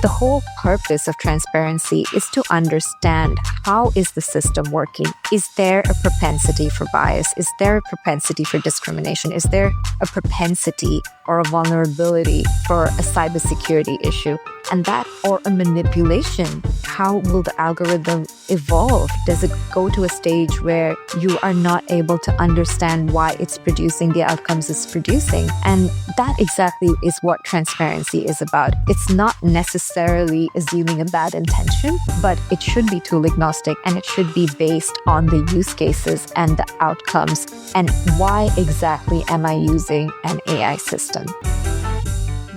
The whole purpose of transparency is to understand how is the system working? Is there a propensity for bias? Is there a propensity for discrimination? Is there a propensity or a vulnerability for a cybersecurity issue? And that, or a manipulation, how will the algorithm evolve? Does it go to a stage where you are not able to understand why it's producing the outcomes it's producing? And that exactly is what transparency is about. It's not necessarily assuming a bad intention, but it should be tool agnostic and it should be based on the use cases and the outcomes and why exactly am I using an AI system.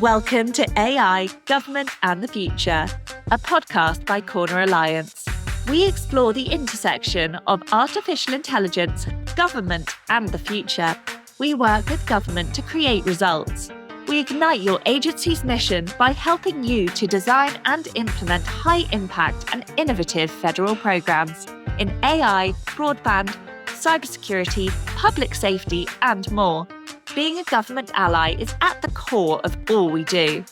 Welcome to AI, Government and the Future, a podcast by Corner Alliance. We explore the intersection of artificial intelligence, government and the future. We work with government to create results. We ignite your agency's mission by helping you to design and implement high-impact and innovative federal programs in AI, broadband, cybersecurity, public safety, and more. Being a government ally is at the core of all we do.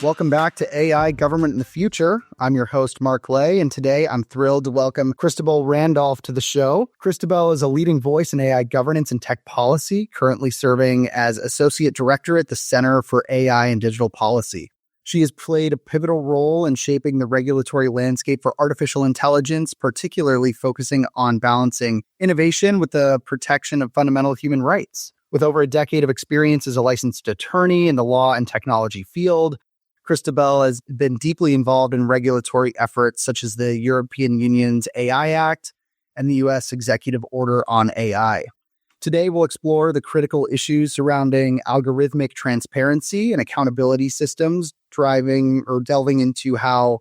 Welcome back to AI, Government in the Future. I'm your host, Mark Lay, and today I'm thrilled to welcome Christabel Randolph to the show. Christabel is a leading voice in AI governance and tech policy, currently serving as Associate Director at the Center for AI and Digital Policy. She has played a pivotal role in shaping the regulatory landscape for artificial intelligence, particularly focusing on balancing innovation with the protection of fundamental human rights. With over a decade of experience as a licensed attorney in the law and technology field, Christabel has been deeply involved in regulatory efforts such as the European Union's AI Act and the U.S. Executive Order on AI. Today, we'll explore the critical issues surrounding algorithmic transparency and accountability systems, delving into how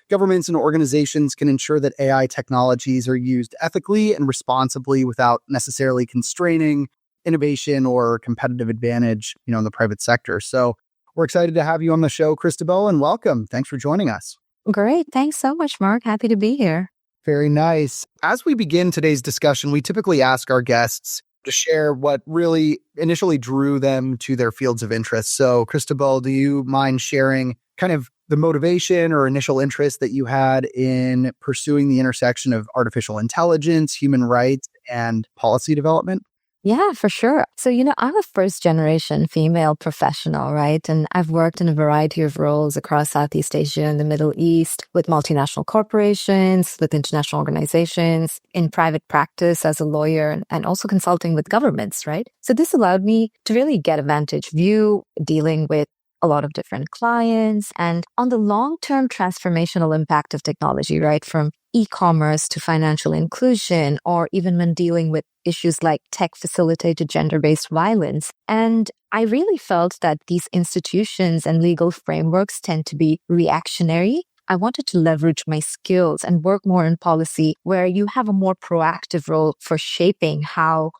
governments and organizations can ensure that AI technologies are used ethically and responsibly without necessarily constraining innovation or competitive advantage, in the private sector. So we're excited to have you on the show, Christabel, and welcome. Thanks for joining us. Great. Thanks so much, Mark. Happy to be here. Very nice. As we begin today's discussion, we typically ask our guests to share what really initially drew them to their fields of interest. So, Christabel, do you mind sharing kind of the motivation or initial interest that you had in pursuing the intersection of artificial intelligence, human rights, and policy development? Yeah, for sure. So, I'm a first generation female professional, right? And I've worked in a variety of roles across Southeast Asia and the Middle East with multinational corporations, with international organizations, in private practice as a lawyer, and also consulting with governments, right? So this allowed me to really get a vantage view dealing with a lot of different clients and on the long-term transformational impact of technology, right? From e-commerce to financial inclusion, or even when dealing with issues like tech-facilitated gender-based violence. And I really felt that these institutions and legal frameworks tend to be reactionary. I wanted to leverage my skills and work more in policy where you have a more proactive role for shaping how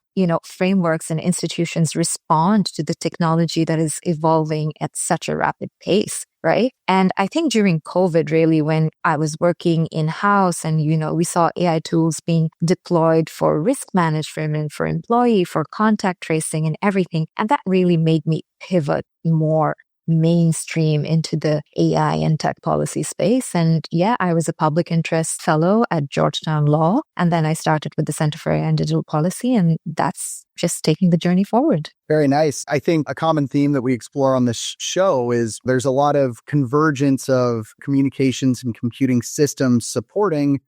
frameworks and institutions respond to the technology that is evolving at such a rapid pace, right? And I think during COVID, really, when I was working in-house and, we saw AI tools being deployed for risk management, for employee, for contact tracing and everything. And that really made me pivot more mainstream into the AI and tech policy space. And I was a public interest fellow at Georgetown Law. And then I started with the Center for AI and Digital Policy. And that's just taking the journey forward. Very nice. I think a common theme that we explore on this show is there's a lot of convergence of communications and computing systems supporting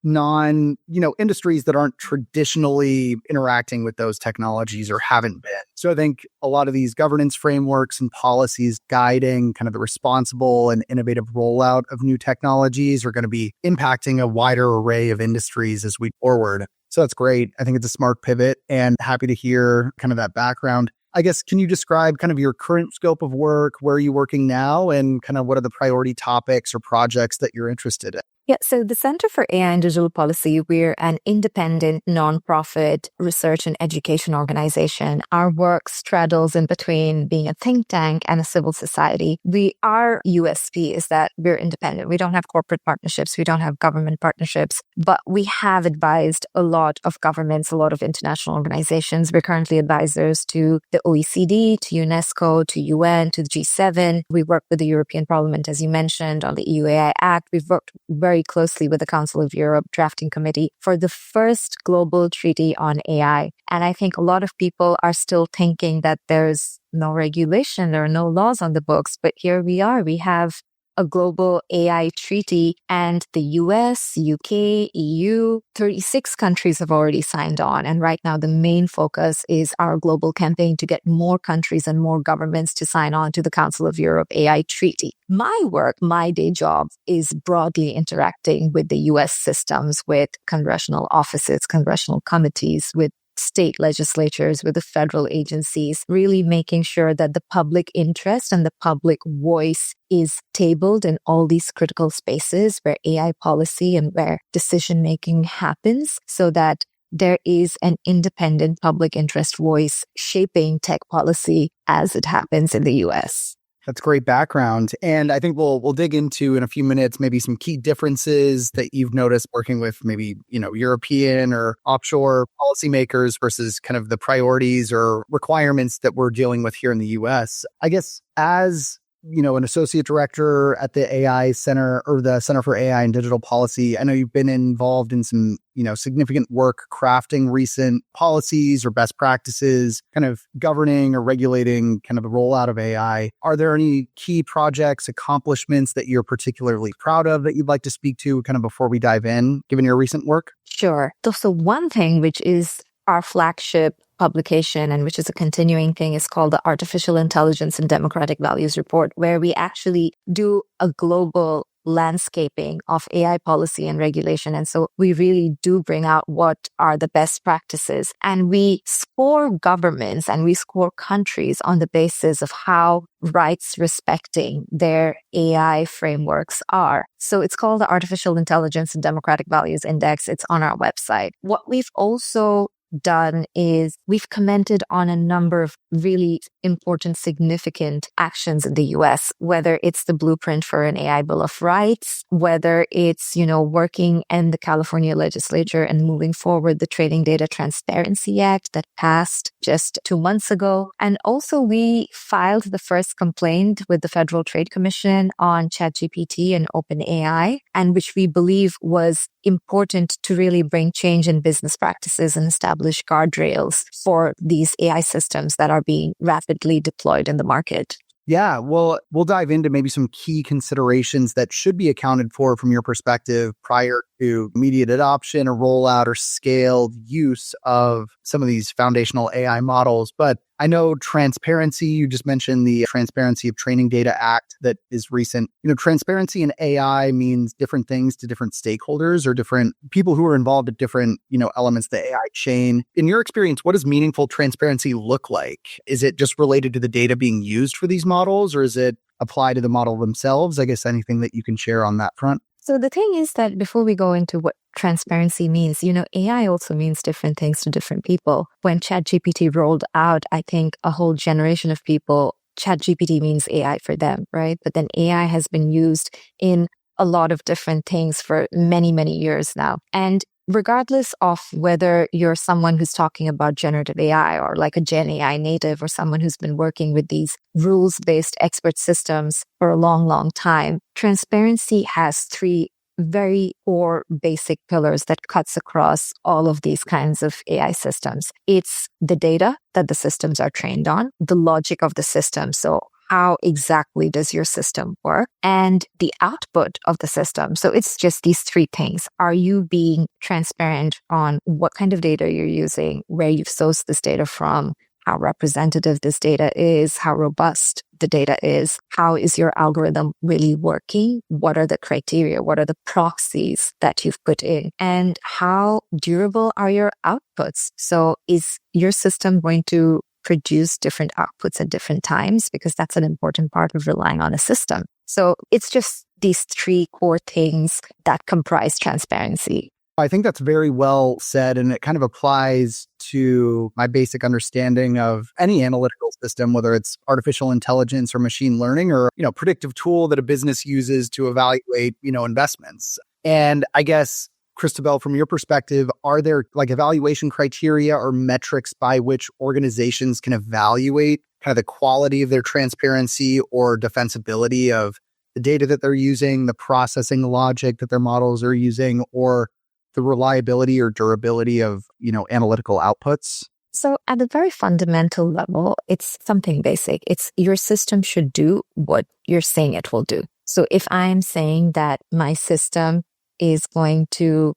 industries that aren't traditionally interacting with those technologies or haven't been. So I think a lot of these governance frameworks and policies guiding kind of the responsible and innovative rollout of new technologies are going to be impacting a wider array of industries as we forward. So that's great. I think it's a smart pivot and happy to hear kind of that background. I guess, can you describe kind of your current scope of work? Where are you working now? And kind of what are the priority topics or projects that you're interested in? Yeah, so the Center for AI and Digital Policy, we're an independent, nonprofit research and education organization. Our work straddles in between being a think tank and a civil society. Our USP is that we're independent. We don't have corporate partnerships. We don't have government partnerships, but we have advised a lot of governments, a lot of international organizations. We're currently advisors to the OECD, to UNESCO, to UN, to the G7. We work with the European Parliament, as you mentioned, on the EU AI Act. We've worked very closely with the Council of Europe drafting committee for the first global treaty on AI. And I think a lot of people are still thinking that there's no regulation, there are no laws on the books, but here we are. We have a global AI treaty, and the US, UK, EU, 36 countries have already signed on. And right now, the main focus is our global campaign to get more countries and more governments to sign on to the Council of Europe AI treaty. My work, my day job, is broadly interacting with the US systems, with congressional offices, congressional committees, with state legislatures, with the federal agencies, really making sure that the public interest and the public voice is tabled in all these critical spaces where AI policy and where decision-making happens, so that there is an independent public interest voice shaping tech policy as it happens in the US. That's great background. And I think we'll dig into in a few minutes maybe some key differences that you've noticed working with maybe, European or offshore policymakers versus kind of the priorities or requirements that we're dealing with here in the US. I guess as an associate director at the AI Center or the Center for AI and Digital Policy, I know you've been involved in some, significant work crafting recent policies or best practices, kind of governing or regulating kind of the rollout of AI. Are there any key projects, accomplishments that you're particularly proud of that you'd like to speak to kind of before we dive in, given your recent work? Sure. So one thing which is our flagship publication, and which is a continuing thing, is called the Artificial Intelligence and Democratic Values Report, where we actually do a global landscaping of AI policy and regulation. And so we really do bring out what are the best practices. And we score governments and we score countries on the basis of how rights respecting their AI frameworks are. So it's called the Artificial Intelligence and Democratic Values Index. It's on our website. What we've also done is we've commented on a number of really important, significant actions in the US, whether it's the blueprint for an AI Bill of Rights, whether it's, working in the California legislature and moving forward the Trading Data Transparency Act that passed just 2 months ago. And also we filed the first complaint with the Federal Trade Commission on ChatGPT and OpenAI, and which we believe was important to really bring change in business practices and establish guardrails for these AI systems that are being rapidly deployed in the market. Yeah, well, we'll dive into maybe some key considerations that should be accounted for from your perspective prior to immediate adoption or rollout or scaled use of some of these foundational AI models. But I know transparency, you just mentioned the Transparency of Training Data Act that is recent. Transparency in AI means different things to different stakeholders or different people who are involved at different, elements of the AI chain. In your experience, what does meaningful transparency look like? Is it just related to the data being used for these models, or is it applied to the model themselves? I guess anything that you can share on that front. So the thing is that before we go into what transparency means, AI also means different things to different people. When ChatGPT rolled out, I think a whole generation of people, ChatGPT means AI for them, right? But then AI has been used in a lot of different things for many, many years now. And regardless of whether you're someone who's talking about generative AI or like a Gen AI native or someone who's been working with these rules-based expert systems for a long, long time, transparency has 3 very core basic pillars that cuts across all of these kinds of AI systems. It's the data that the systems are trained on, the logic of the system. So how exactly does your system work, and the output of the system. So it's just these 3 things. Are you being transparent on what kind of data you're using, where you've sourced this data from, how representative this data is, how robust the data is, how is your algorithm really working, what are the criteria, what are the proxies that you've put in, and how durable are your outputs? So is your system going to produce different outputs at different times? Because that's an important part of relying on a system. So it's just these three core things that comprise transparency. I think that's very well said, and it kind of applies to my basic understanding of any analytical system, whether it's artificial intelligence or machine learning or, predictive tool that a business uses to evaluate, investments. And I guess, Christabel, from your perspective, are there like evaluation criteria or metrics by which organizations can evaluate kind of the quality of their transparency or defensibility of the data that they're using, the processing logic that their models are using, or the reliability or durability of, analytical outputs? So at a very fundamental level, it's something basic. It's your system should do what you're saying it will do. So if I'm saying that my system is going to,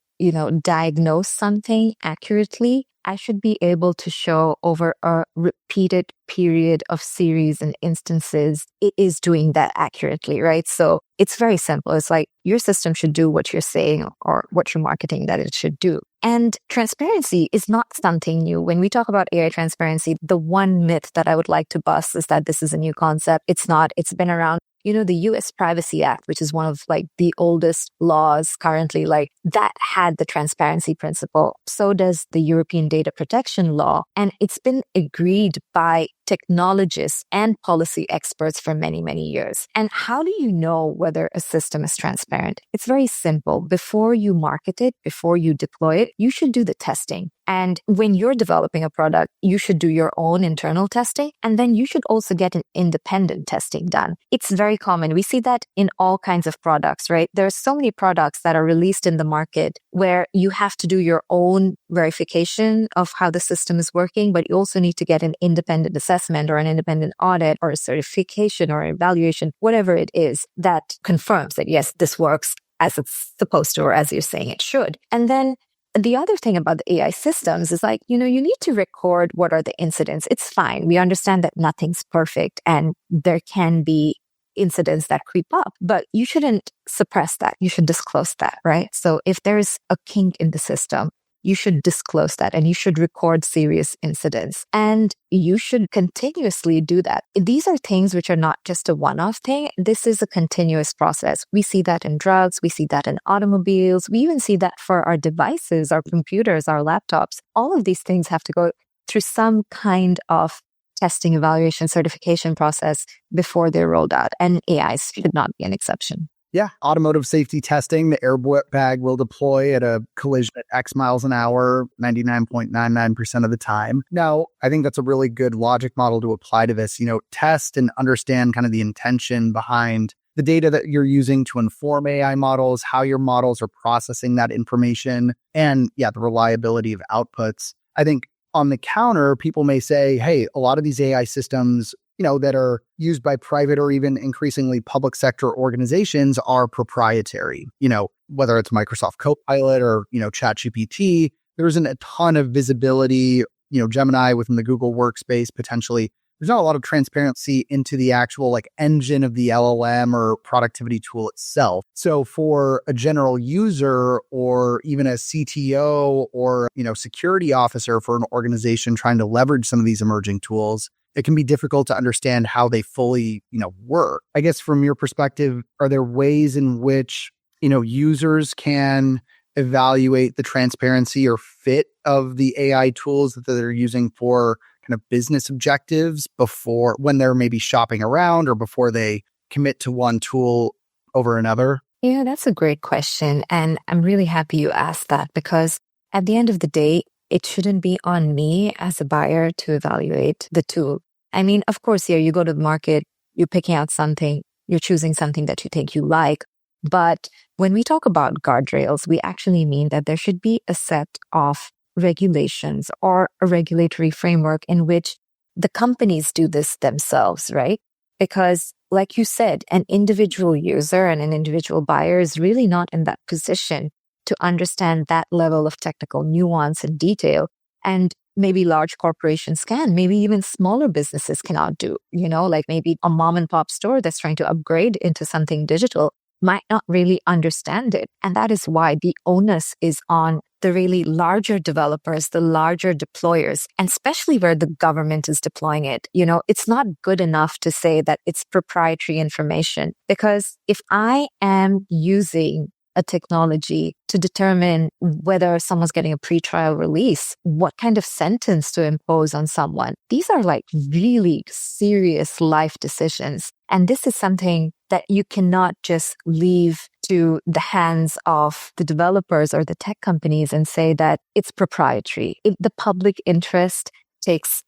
diagnose something accurately, I should be able to show over a repeated period of series and instances, it is doing that accurately, right? So it's very simple. It's like your system should do what you're saying or what you're marketing that it should do. And transparency is not something new. When we talk about AI transparency, the one myth that I would like to bust is that this is a new concept. It's not. It's been around. The US Privacy Act, which is one of the oldest laws currently, that had the transparency principle. So does the European Data Protection Law. And it's been agreed by technologists and policy experts for many, many years. And how do you know whether a system is transparent? It's very simple. Before you market it, before you deploy it, you should do the testing. And when you're developing a product, you should do your own internal testing. And then you should also get an independent testing done. It's very common. We see that in all kinds of products, right? There are so many products that are released in the market where you have to do your own verification of how the system is working, but you also need to get an independent assessment or an independent audit or a certification or evaluation, whatever it is that confirms that, yes, this works as it's supposed to or as you're saying it should. And then the other thing about the AI systems is you need to record what are the incidents. It's fine. We understand that nothing's perfect and there can be incidents that creep up, but you shouldn't suppress that. You should disclose that, right? So if there's a kink in the system, you should disclose that and you should record serious incidents and you should continuously do that. These are things which are not just a one-off thing. This is a continuous process. We see that in drugs. We see that in automobiles. We even see that for our devices, our computers, our laptops. All of these things have to go through some kind of testing, evaluation, certification process before they're rolled out. And AIs should not be an exception. Yeah. Automotive safety testing, the airbag will deploy at a collision at X miles an hour, 99.99% of the time. Now, I think that's a really good logic model to apply to this. Test and understand kind of the intention behind the data that you're using to inform AI models, how your models are processing that information, and the reliability of outputs. I think on the counter, people may say, hey, a lot of these AI systems that are used by private or even increasingly public sector organizations are proprietary. Whether it's Microsoft Copilot or, ChatGPT, there isn't a ton of visibility, Gemini within the Google workspace, potentially. There's not a lot of transparency into the actual engine of the LLM or productivity tool itself. So for a general user or even a CTO or, security officer for an organization trying to leverage some of these emerging tools, it can be difficult to understand how they fully, work. I guess from your perspective, are there ways in which, users can evaluate the transparency or fit of the AI tools that they're using for kind of business objectives before when they're maybe shopping around or before they commit to one tool over another? Yeah, that's a great question. And I'm really happy you asked that because at the end of the day, it shouldn't be on me as a buyer to evaluate the tool. I mean, of course, you go to the market, you're picking out something, you're choosing something that you think you like. But when we talk about guardrails, we actually mean that there should be a set of regulations or a regulatory framework in which the companies do this themselves, right? Because like you said, an individual user and an individual buyer is really not in that position to understand that level of technical nuance and detail. And maybe large corporations can, maybe even smaller businesses cannot do, maybe a mom and pop store that's trying to upgrade into something digital might not really understand it. And that is why the onus is on the really larger developers, the larger deployers, and especially where the government is deploying it. It's not good enough to say that it's proprietary information, because if I am using a technology to determine whether someone's getting a pretrial release, what kind of sentence to impose on someone, these are like really serious life decisions. And this is something that you cannot just leave to the hands of the developers or the tech companies and say that it's proprietary. If the public interest takes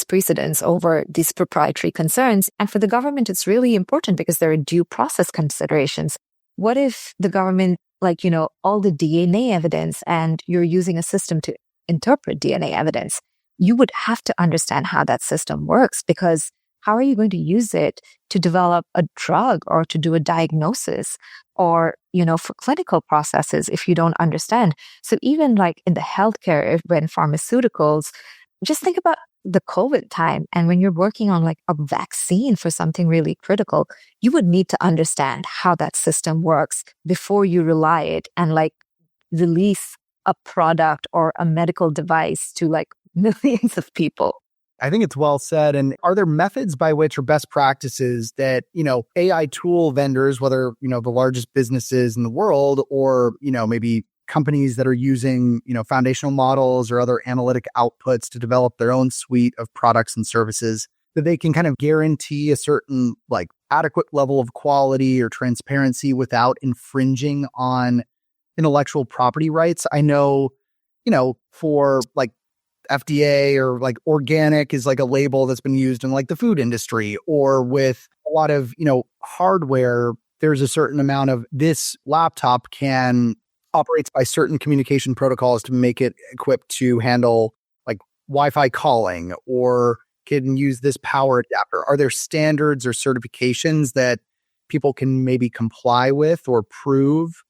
precedence over these proprietary concerns. And for the government, it's really important because there are due process considerations. What if the government, all the DNA evidence, and you're using a system to interpret DNA evidence? You would have to understand how that system works, because how are you going to use it to develop a drug or to do a diagnosis or, for clinical processes if you don't understand? So even like in the healthcare, when pharmaceuticals, just think about the COVID time. And when you're working on like a vaccine for something really critical, you would need to understand how that system works before you rely it and like release a product or a medical device to like millions of people. I think it's well said. And are there methods by which, or best practices that, AI tool vendors, whether, the largest businesses in the world or, maybe companies that are using, foundational models or other analytic outputs to develop their own suite of products and services, that they can kind of guarantee a certain like adequate level of quality or transparency without infringing on intellectual property rights? I know, for like FDA or like organic is like a label that's been used in like the food industry, or with a lot of, hardware, there's a certain amount of this laptop operates by certain communication protocols to make it equipped to handle like Wi-Fi calling, or can use this power adapter. Are there standards or certifications that people can maybe comply with or prove,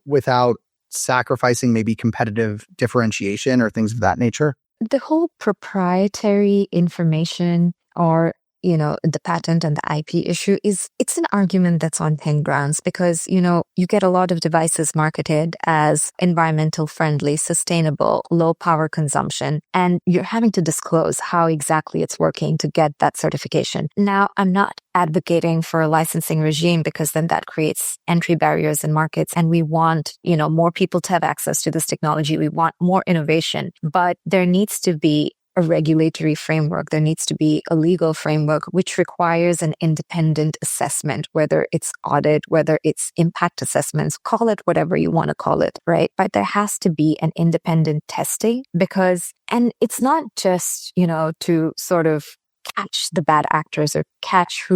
without sacrificing maybe competitive differentiation or things of that nature? The whole proprietary information or the patent and the IP issue it's an argument that's on thin grounds, because, you get a lot of devices marketed as environmental friendly, sustainable, low power consumption, and you're having to disclose how exactly it's working to get that certification. Now, I'm not advocating for a licensing regime, because then that creates entry barriers in markets, and we want, more people to have access to this technology. We want more innovation, but there needs to be a regulatory framework. There needs to be a legal framework which requires an independent assessment, whether it's audit, whether it's impact assessments, call it whatever you want to call it, right? But there has to be an independent testing, and it's not just, to sort of catch the bad actors or catch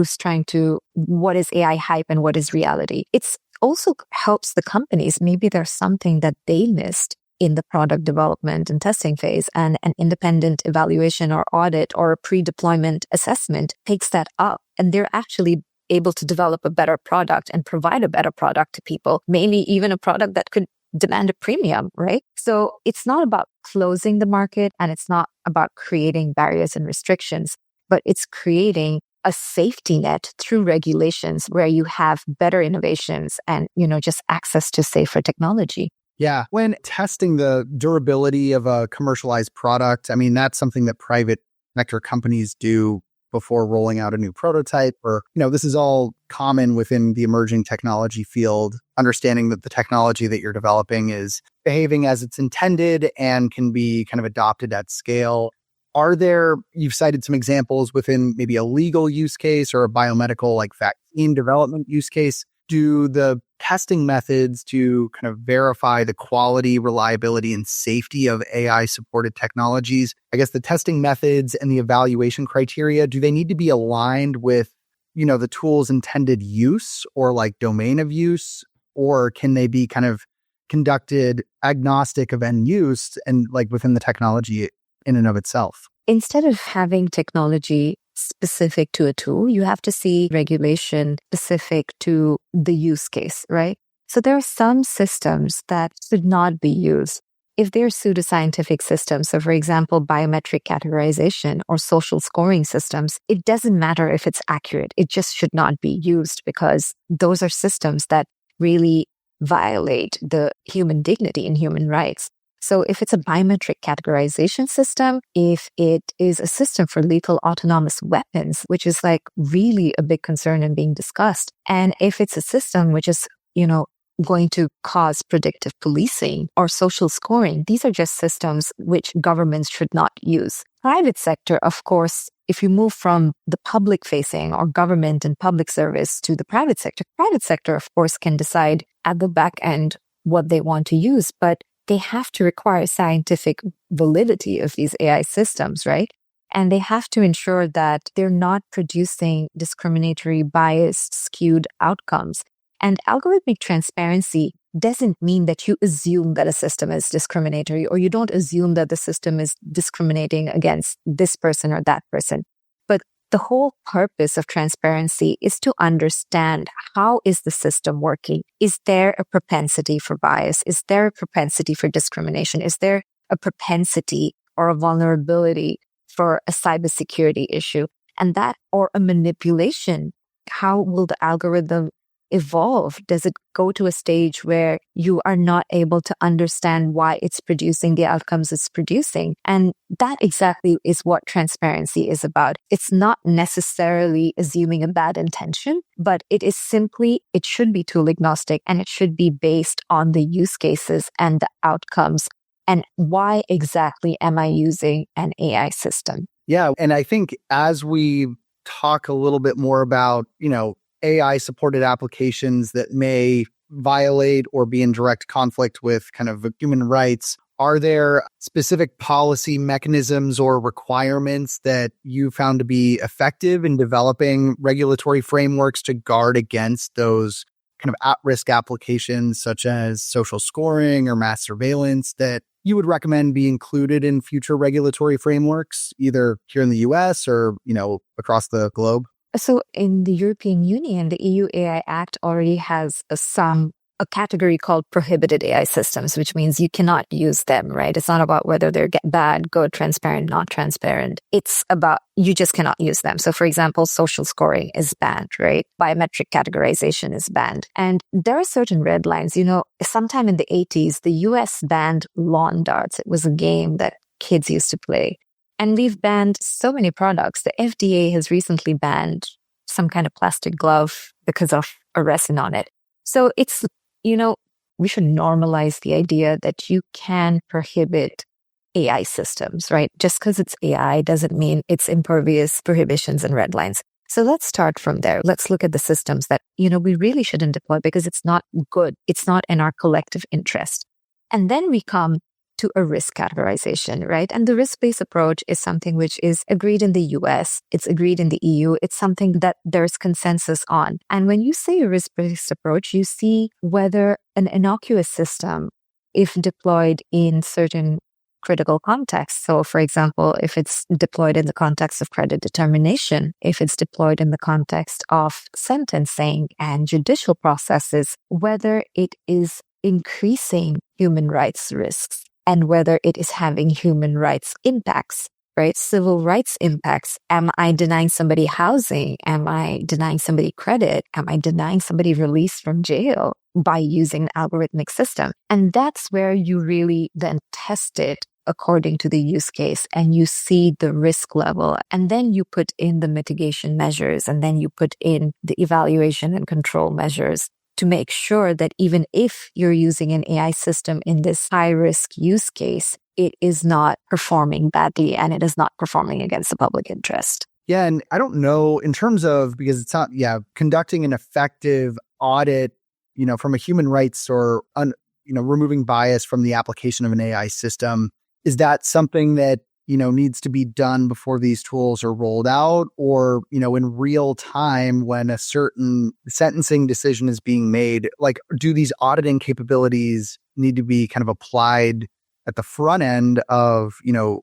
what is AI hype and what is reality. It's also helps the companies. Maybe there's something that they missed in the product development and testing phase, and an independent evaluation or audit or a pre-deployment assessment picks that up, and they're actually able to develop a better product and provide a better product to people, maybe even a product that could demand a premium, right? So it's not about closing the market, and it's not about creating barriers and restrictions, but it's creating a safety net through regulations where you have better innovations and, just access to safer technology. Yeah. When testing the durability of a commercialized product, I mean, that's something that private sector companies do before rolling out a new prototype, or, this is all common within the emerging technology field, understanding that the technology that you're developing is behaving as it's intended and can be kind of adopted at scale. You've cited some examples within maybe a legal use case or a biomedical like vaccine development use case. Do the testing methods to kind of verify the quality, reliability, and safety of AI-supported technologies, I guess the testing methods and the evaluation criteria, do they need to be aligned with, the tool's intended use or like domain of use? Or can they be kind of conducted agnostic of end use and like within the technology in and of itself? Instead of having technology specific to a tool, you have to see regulation specific to the use case, right? So there are some systems that should not be used if they're pseudoscientific systems, so for example, biometric categorization or social scoring systems, it doesn't matter if it's accurate. It just should not be used because those are systems that really violate the human dignity and human rights. So if it's a biometric categorization system, if it is a system for lethal autonomous weapons, which is like really a big concern and being discussed, and if it's a system which is, going to cause predictive policing or social scoring, these are just systems which governments should not use. Private sector, of course, if you move from the public facing or government and public service to the private sector, of course, can decide at the back end what they want to use, but they have to require scientific validity of these AI systems, right? And they have to ensure that they're not producing discriminatory, biased, skewed outcomes. And algorithmic transparency doesn't mean that you assume that a system is discriminatory, or you don't assume that the system is discriminating against this person or that person. But the whole purpose of transparency is to understand, how is the system working? Is there a propensity for bias? Is there a propensity for discrimination? Is there a propensity or a vulnerability for a cybersecurity issue? And that, or a manipulation, how will the algorithm evolve? Does it go to a stage where you are not able to understand why it's producing the outcomes it's producing? And that exactly is what transparency is about. It's not necessarily assuming a bad intention, but it should be tool agnostic, and it should be based on the use cases and the outcomes. And why exactly am I using an AI system? Yeah. And I think as we talk a little bit more about, AI-supported applications that may violate or be in direct conflict with kind of human rights, are there specific policy mechanisms or requirements that you found to be effective in developing regulatory frameworks to guard against those kind of at-risk applications, such as social scoring or mass surveillance, that you would recommend be included in future regulatory frameworks, either here in the US or, across the globe? So in the European Union, the EU AI Act already has a category called prohibited AI systems, which means you cannot use them, right? It's not about whether they're bad, good, transparent, not transparent. It's about you just cannot use them. So for example, social scoring is banned, right? Biometric categorization is banned. And there are certain red lines. Sometime in the 80s, the US banned lawn darts. It was a game that kids used to play. And we've banned so many products. The FDA has recently banned some kind of plastic glove because of a resin on it. So it's, we should normalize the idea that you can prohibit AI systems, right? Just because it's AI doesn't mean it's impervious prohibitions and red lines. So let's start from there. Let's look at the systems that, we really shouldn't deploy because it's not good. It's not in our collective interest. And then we come to a risk categorization, right? And the risk-based approach is something which is agreed in the US, it's agreed in the EU, it's something that there's consensus on. And when you say a risk-based approach, you see whether an innocuous system, if deployed in certain critical contexts, so for example, if it's deployed in the context of credit determination, if it's deployed in the context of sentencing and judicial processes, whether it is increasing human rights risks, and whether it is having human rights impacts, right? Civil rights impacts. Am I denying somebody housing? Am I denying somebody credit? Am I denying somebody release from jail by using an algorithmic system? And that's where you really then test it according to the use case, and you see the risk level, and then you put in the mitigation measures, and then you put in the evaluation and control measures to make sure that even if you're using an AI system in this high-risk use case, it is not performing badly and it is not performing against the public interest. Yeah, and I don't know in terms of, because it's not, conducting an effective audit, from a human rights or, removing bias from the application of an AI system, is that something that, needs to be done before these tools are rolled out, or, in real time when a certain sentencing decision is being made? Like, do these auditing capabilities need to be kind of applied at the front end of,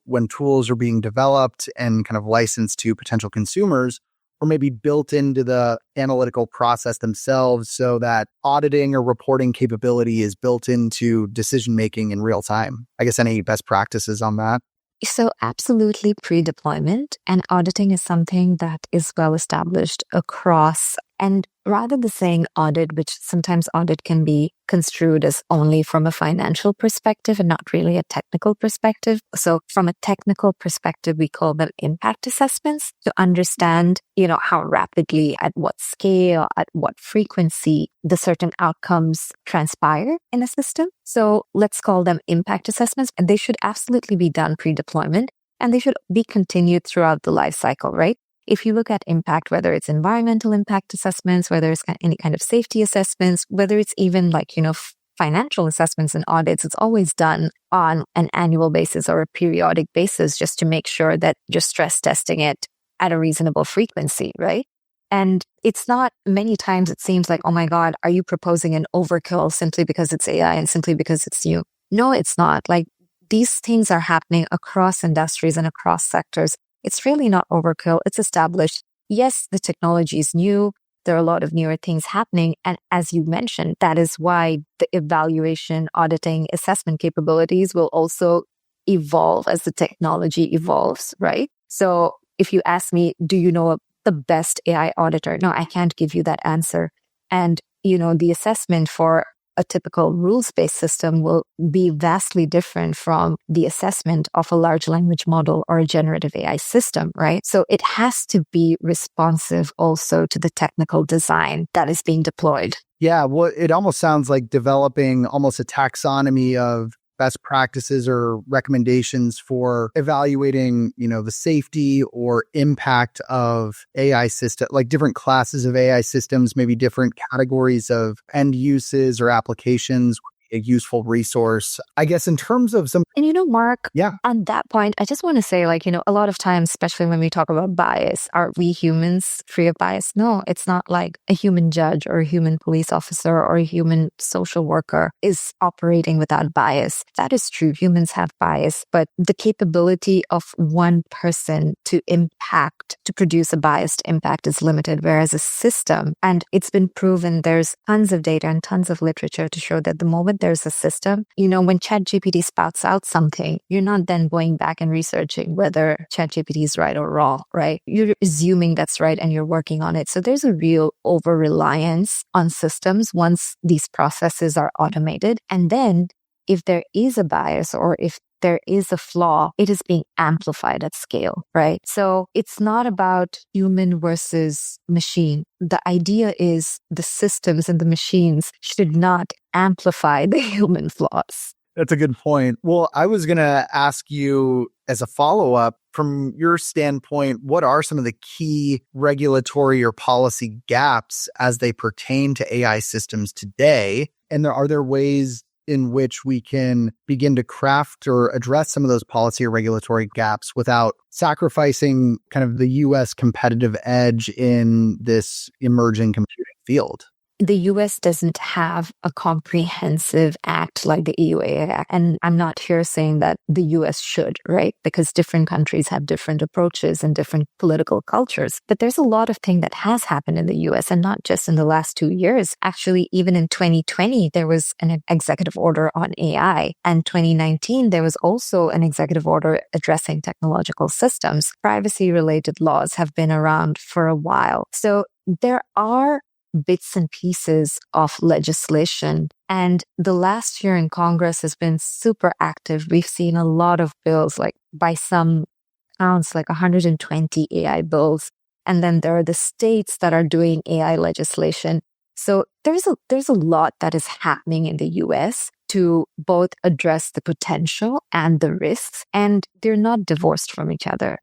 when tools are being developed and kind of licensed to potential consumers? or maybe built into the analytical process themselves so that auditing or reporting capability is built into decision-making in real time? I guess any best practices on that? So absolutely pre-deployment, and auditing is something that is well established across. And rather than saying audit, which sometimes audit can be construed as only from a financial perspective and not really a technical perspective. So from a technical perspective, we call them impact assessments to understand, how rapidly, at what scale, at what frequency the certain outcomes transpire in a system. So let's call them impact assessments, and they should absolutely be done pre-deployment, and they should be continued throughout the life cycle, right? If you look at impact, whether it's environmental impact assessments, whether it's any kind of safety assessments, whether it's even financial assessments and audits, it's always done on an annual basis or a periodic basis just to make sure that you're stress testing it at a reasonable frequency, right? And it's not, many times it seems like, oh my God, are you proposing an overkill simply because it's AI and simply because it's you? No, it's not. These things are happening across industries and across sectors. It's really not overkill. It's established. Yes, the technology is new. There are a lot of newer things happening. And as you mentioned, that is why the evaluation, auditing, assessment capabilities will also evolve as the technology evolves, right? So if you ask me, do you know the best AI auditor? No, I can't give you that answer. And, the assessment for a typical rules-based system will be vastly different from the assessment of a large language model or a generative AI system, right? So it has to be responsive also to the technical design that is being deployed. Yeah, well, it almost sounds like developing almost a taxonomy of best practices or recommendations for evaluating, the safety or impact of AI system, like different classes of AI systems, maybe different categories of end uses or applications, a useful resource. I guess in terms of some... And Mark, yeah, on that point, I just want to say, a lot of times, especially when we talk about bias, are we humans free of bias? No, it's not like a human judge or a human police officer or a human social worker is operating without bias. That is true. Humans have bias, but the capability of one person to produce a biased impact is limited, whereas a system, and it's been proven, there's tons of data and tons of literature to show that the moment there's a system, when ChatGPT spouts out something, you're not then going back and researching whether ChatGPT is right or wrong, right? You're assuming that's right and you're working on it. So there's a real over-reliance on systems once these processes are automated. And then if there is a bias or if there is a flaw, it is being amplified at scale, right? So it's not about human versus machine. The idea is the systems and the machines should not amplify the human flaws. That's a good point. Well, I was going to ask you as a follow-up, from your standpoint, what are some of the key regulatory or policy gaps as they pertain to AI systems today? And are there ways in which we can begin to craft or address some of those policy or regulatory gaps without sacrificing kind of the U.S. competitive edge in this emerging computing field? The US doesn't have a comprehensive act like the EUAA Act. And I'm not here saying that the US should, right? Because different countries have different approaches and different political cultures. But there's a lot of things that has happened in the US, and not just in the last 2 years. Actually, even in 2020, there was an executive order on AI. And 2019, there was also an executive order addressing technological systems. Privacy-related laws have been around for a while. So there are bits and pieces of legislation. And the last year in Congress has been super active. We've seen a lot of bills, like by some counts, like 120 AI bills. And then there are the states that are doing AI legislation. So there's a lot that is happening in the US to both address the potential and the risks, and they're not divorced from each other.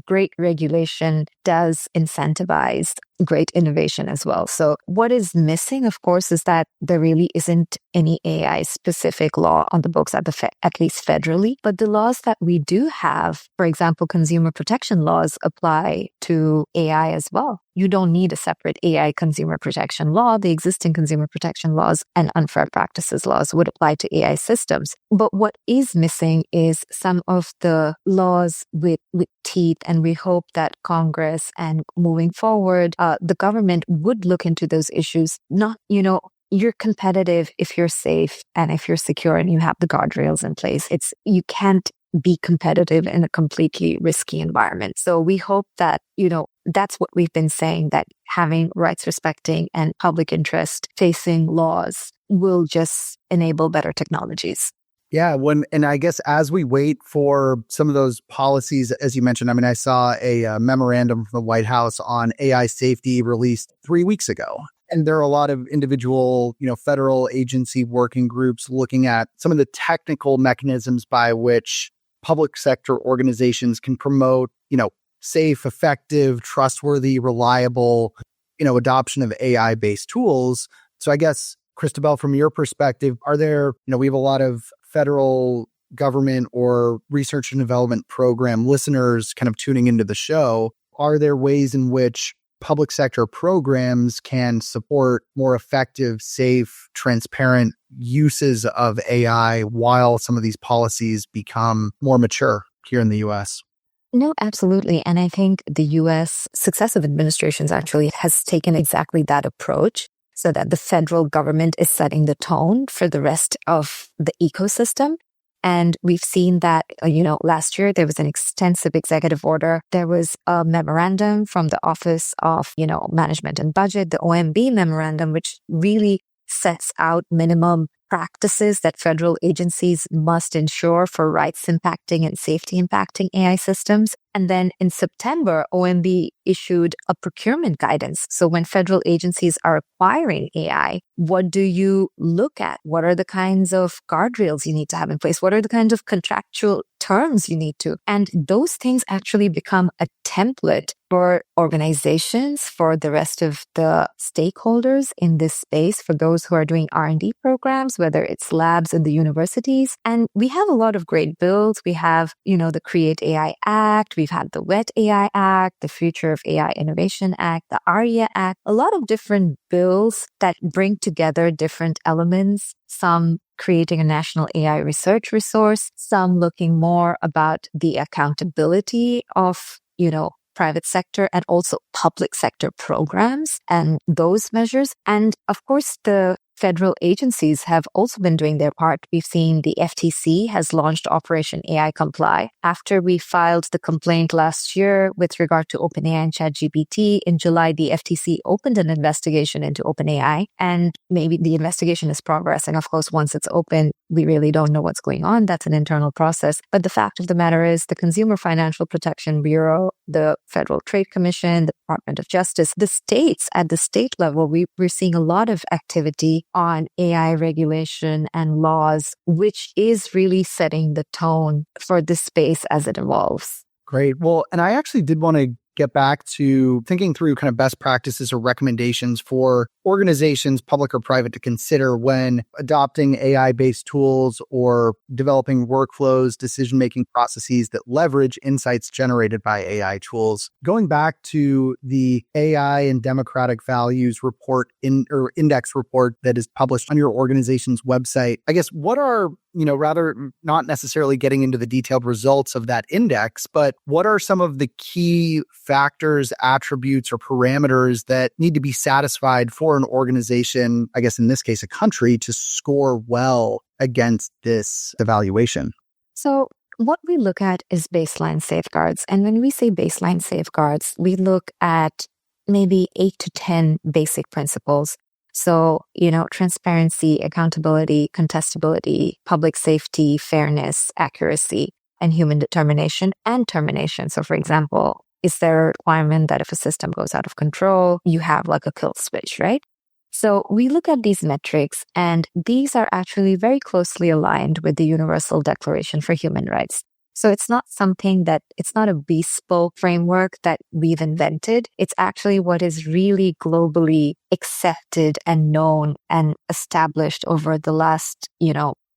Great regulation does incentivize great innovation as well. So what is missing, of course, is that there really isn't any AI-specific law on the books, at least federally. But the laws that we do have, for example, consumer protection laws apply to AI as well. You don't need a separate AI consumer protection law. The existing consumer protection laws and unfair practices laws would apply to AI systems. But what is missing is some of the laws with teeth, and we hope that Congress and moving forward, the government would look into those issues. Not, you're competitive if you're safe and if you're secure and you have the guardrails in place. You can't be competitive in a completely risky environment. So we hope that, that's what we've been saying, that having rights respecting and public interest facing laws will just enable better technologies. Yeah, and I guess as we wait for some of those policies, as you mentioned, I saw a memorandum from the White House on AI safety released 3 weeks ago. And there are a lot of individual, federal agency working groups looking at some of the technical mechanisms by which public sector organizations can promote, safe, effective, trustworthy, reliable, adoption of AI-based tools. So I guess, Christabel, from your perspective, are there, we have a lot of federal government or research and development program listeners kind of tuning into the show. Are there ways in which public sector programs can support more effective, safe, transparent uses of AI while some of these policies become more mature here in the US? No, absolutely. And I think the US successive administrations actually has taken exactly that approach, so that the federal government is setting the tone for the rest of the ecosystem. And we've seen that, last year there was an extensive executive order. There was a memorandum from the Office of, Management and Budget, the OMB memorandum, which really sets out minimum practices that federal agencies must ensure for rights impacting and safety impacting AI systems. And then in September, OMB issued a procurement guidance. So when federal agencies are acquiring AI, what do you look at? What are the kinds of guardrails you need to have in place? What are the kinds of contractual terms you need to? And those things actually become a template for organizations, for the rest of the stakeholders in this space, for those who are doing R&D programs, whether it's labs in the universities. And we have a lot of great bills. We have, the Create AI Act. We've had the WET AI Act, the Future of AI Innovation Act, the ARIA Act, a lot of different bills that bring together different elements, some creating a national AI research resource, some looking more about the accountability of, private sector and also public sector programs and those measures. And of course, the federal agencies have also been doing their part. We've seen the FTC has launched Operation AI Comply. After we filed the complaint last year with regard to OpenAI and ChatGPT, in July, the FTC opened an investigation into OpenAI, and maybe the investigation is progressing. Of course, once it's open, we really don't know what's going on. That's an internal process. But the fact of the matter is the Consumer Financial Protection Bureau, the Federal Trade Commission, the Department of Justice, the states at the state level, we're seeing a lot of activity on AI regulation and laws, which is really setting the tone for this space as it evolves. Great. Well, and I actually did want to get back to thinking through kind of best practices or recommendations for organizations, public or private, to consider when adopting AI-based tools or developing workflows, decision-making processes that leverage insights generated by AI tools. Going back to the AI and Democratic Values report or index report that is published on your organization's website, I guess what are, rather not necessarily getting into the detailed results of that index, but what are some of the key factors, attributes, or parameters that need to be satisfied for an organization, I guess in this case, a country, to score well against this evaluation? So what we look at is baseline safeguards. And when we say baseline safeguards, we look at maybe 8 to 10 basic principles. So, transparency, accountability, contestability, public safety, fairness, accuracy, and human determination and termination. So, for example, is there a requirement that if a system goes out of control, you have like a kill switch, right? So we look at these metrics, and these are actually very closely aligned with the Universal Declaration for Human Rights. So it's not it's not a bespoke framework that we've invented. It's actually what is really globally accepted and known and established over the last,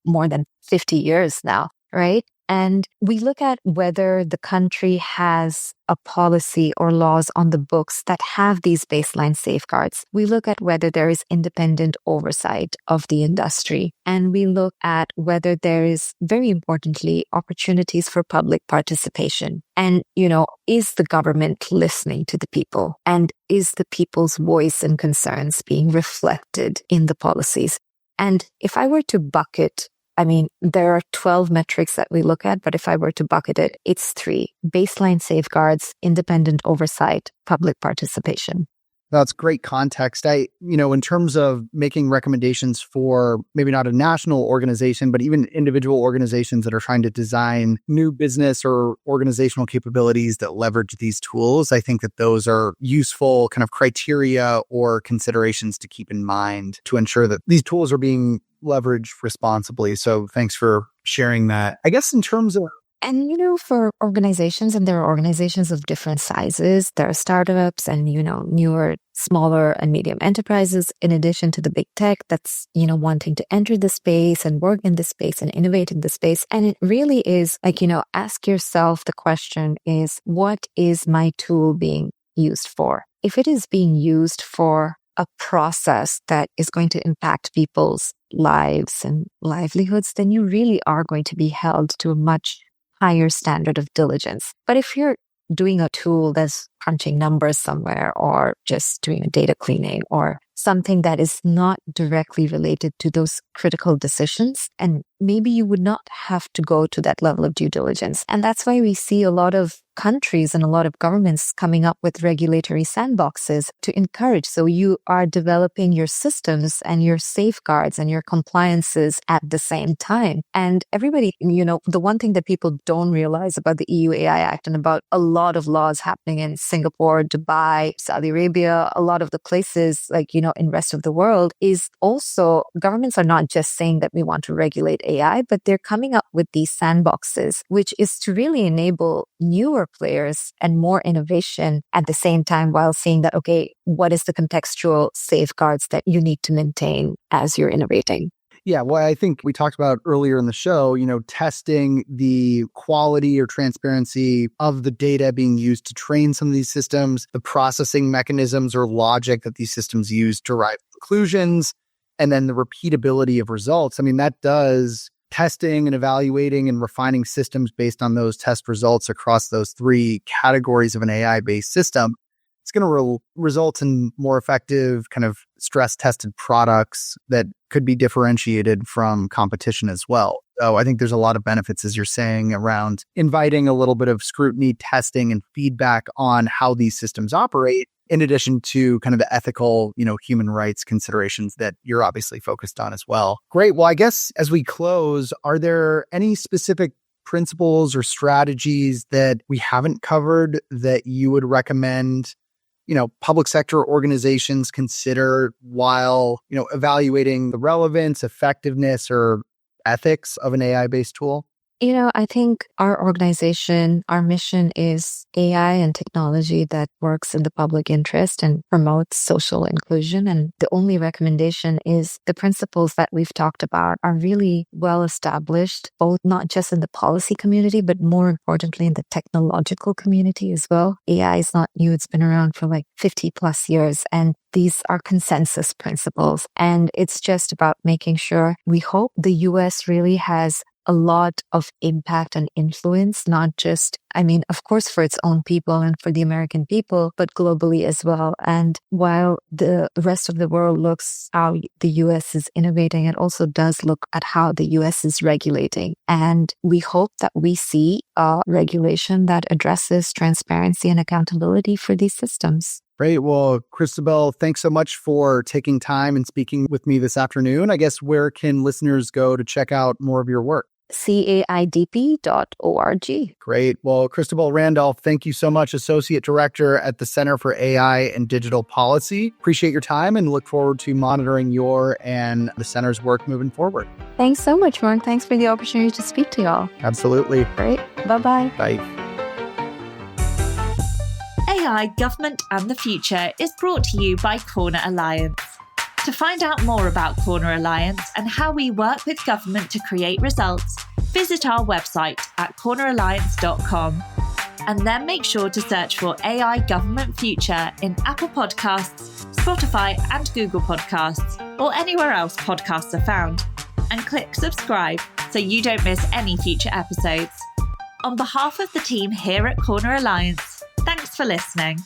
more than 50 years now, right? And we look at whether the country has a policy or laws on the books that have these baseline safeguards. We look at whether there is independent oversight of the industry. And we look at whether there is, very importantly, opportunities for public participation. And, is the government listening to the people? And is the people's voice and concerns being reflected in the policies? And if I were to bucket, there are 12 metrics that we look at, but if I were to bucket it, it's 3: baseline safeguards, independent oversight, public participation. That's great context. In terms of making recommendations for maybe not a national organization, but even individual organizations that are trying to design new business or organizational capabilities that leverage these tools, I think that those are useful kind of criteria or considerations to keep in mind to ensure that these tools are being leveraged responsibly. So thanks for sharing that. I guess in terms of And, for organizations, and there are organizations of different sizes, there are startups and, newer, smaller and medium enterprises, in addition to the big tech that's, wanting to enter the space and work in the space and innovate in the space. And it really is like, ask yourself the question is, what is my tool being used for? If it is being used for a process that is going to impact people's lives and livelihoods, then you really are going to be held to a much higher standard of diligence. But if you're doing a tool that's crunching numbers somewhere, or just doing a data cleaning, or something that is not directly related to those critical decisions, and maybe you would not have to go to that level of due diligence. And that's why we see a lot of countries and a lot of governments coming up with regulatory sandboxes to encourage. So you are developing your systems and your safeguards and your compliances at the same time. And everybody, the one thing that people don't realize about the EU AI Act and about a lot of laws happening in Singapore, Dubai, Saudi Arabia, a lot of the places in rest of the world, is also governments are not just saying that we want to regulate AI, but they're coming up with these sandboxes, which is to really enable newer players and more innovation at the same time, while seeing that, okay, what is the contextual safeguards that you need to maintain as you're innovating? Yeah, well, I think we talked about earlier in the show, testing the quality or transparency of the data being used to train some of these systems, the processing mechanisms or logic that these systems use to derive conclusions, and then the repeatability of results. That does testing and evaluating and refining systems based on those test results across those 3 categories of an AI-based system. It's going to result in more effective kind of stress-tested products that could be differentiated from competition as well. So I think there's a lot of benefits, as you're saying, around inviting a little bit of scrutiny, testing, and feedback on how these systems operate, in addition to kind of the ethical, human rights considerations that you're obviously focused on as well. Great. Well, I guess as we close, are there any specific principles or strategies that we haven't covered that you would recommend public sector organizations consider while, evaluating the relevance, effectiveness, or ethics of an AI-based tool? I think our organization, our mission is AI and technology that works in the public interest and promotes social inclusion. And the only recommendation is the principles that we've talked about are really well established, both not just in the policy community, but more importantly in the technological community as well. AI is not new. It's been around for like 50 plus years. And these are consensus principles. And it's just about making sure, we hope the US really has a lot of impact and influence, not just, of course, for its own people and for the American people, but globally as well. And while the rest of the world looks how the US is innovating, it also does look at how the US is regulating. And we hope that we see a regulation that addresses transparency and accountability for these systems. Great. Well, Christabel, thanks so much for taking time and speaking with me this afternoon. I guess where can listeners go to check out more of your work? caidp.org. Great. Well, Christabel Randolph, thank you so much, Associate Director at the Center for AI and Digital Policy. Appreciate your time and look forward to monitoring your and the center's work moving forward. Thanks so much, Mark. Thanks for the opportunity to speak to y'all. Absolutely. Great. Bye-bye. Bye. AI, Government and the Future is brought to you by Corner Alliance. To find out more about Corner Alliance and how we work with government to create results, visit our website at corneralliance.com. And then make sure to search for AI Government Future in Apple Podcasts, Spotify and Google Podcasts, or anywhere else podcasts are found. And click subscribe so you don't miss any future episodes. On behalf of the team here at Corner Alliance, thanks for listening.